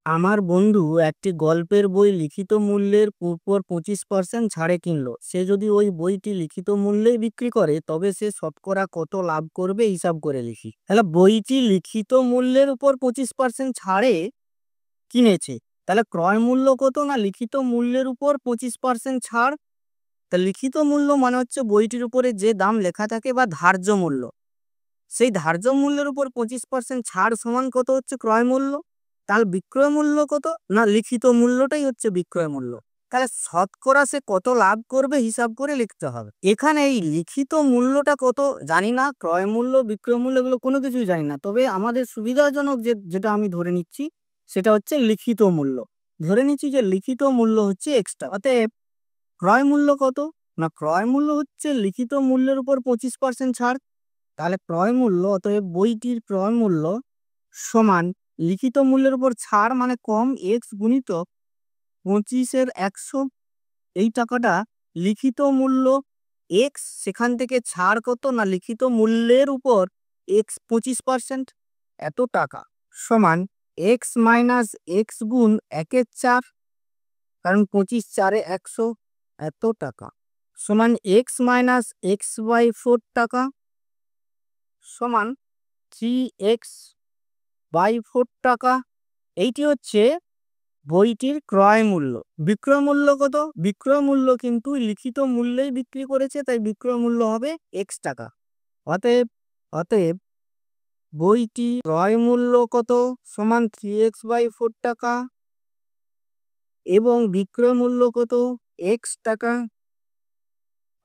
আমার বন্ধু একটি গল্পের বই লিখিত মূল্যের উপর 25% ছাড়ে কিনলো। সে যদি ওই বইটি লিখিত মূল্যেই বিক্রি করে তবে সে শতকরা কত লাভ করবে হিসাব করে লিখি। তাহলে বইটি লিখিত মূল্যের উপর 25% ছাড়ে কিনেছে, তাহলে ক্রয় মূল্য কত? না লিখিত মূল্যের উপর 25% ছাড়। তা লিখিত মূল্য মানে হচ্ছে বইটির উপরে যে দাম লেখা থাকে বা ধার্য মূল্য, সেই ধার্য মূল্যের উপর 25% ছাড় সমান কত হচ্ছে ক্রয় মূল্য। তাহলে বিক্রয় মূল্য কত? না লিখিত মূল্যটাই হচ্ছে বিক্রয় মূল্য। তাহলে শতকরা সে কত লাভ করবে হিসাব করে লিখতে হবে। এখানে এই লিখিত মূল্যটা কত জানি না, ক্রয় মূল্য বিক্রয় মূল্য এগুলো কোনো কিছুই জানি না, তবে আমাদের সুবিধাজনক যেটা আমি ধরে নিচ্ছি সেটা হচ্ছে লিখিত মূল্য। ধরে নিচ্ছি যে লিখিত মূল্য হচ্ছে এক্সট্রা, অতএব ক্রয় মূল্য কত? না ক্রয় মূল্য হচ্ছে লিখিত মূল্যের উপর 25% ছাড়। তাহলে ক্রয় মূল্য, অতএব বইটির ক্রয় মূল্য সমান লিখিত মূল্যের উপর ছাড় মানে কম এক্স গুণিত 25/100। এই টাকাটা লিখিত মূল্য এক্স, সেখান থেকে ছাড় কত? না লিখিত মূল্যের উপর এক্স 25%, এত টাকা সমান এক্স মাইনাস এক্স গুণ 1/4, কারণ 25/4 = 100, এত টাকা সমান এক্স মাইনাস এক্স বাই 4 টাকা সমান 3x/4 টাকা। এইটি হচ্ছে বইটির ক্রয় মূল্য। বিক্রয় মূল্য কত? বিক্রয় মূল্য কিন্তু লিখিত মূল্যেই বিক্রি করেছে, তাই বিক্রয় মূল্য হবে এক্স টাকা। অতএব অতএব বইটি ক্রয় মূল্য কত? সমান 3x/4 টাকা এবং বিক্রয় মূল্য কত? এক্স টাকা।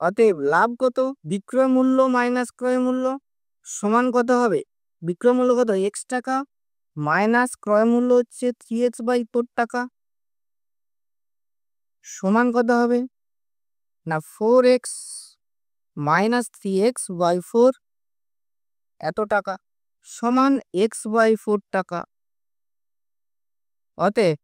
অতএব লাভ কত? বিক্রয় মূল্য মাইনাস ক্রয় মূল্য সমান কত হবে? বিক্রয় মূল্য কত? এক্স টাকা মাইনাস ক্রয় মূল্য হচ্ছে 3x/4 টাকা সমান কত হবে? না 4x মাইনাস 3x/4 এত টাকা সমান x/4 টাকা। অতএব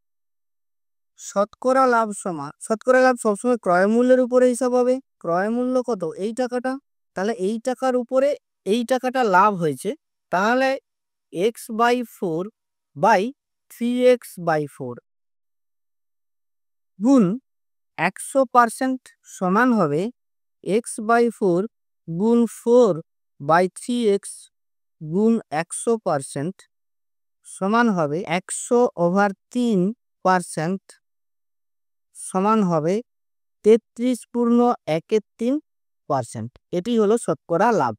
শতকরা লাভ সমান, শতকরা লাভ সবসময় ক্রয় মূল্যের উপরে হিসাব হবে। ক্রয় মূল্য কত? এই টাকাটা, তাহলে এই টাকার উপরে এই টাকাটা লাভ হয়েছে, তাহলে x/4/3x/4 গুণ 100% সমান হবে x/4 গুণ 4/3x গুণ 100% সমান হবে 100/3% সমান হবে 33.13%। এটি হলো শতকরা লাভ।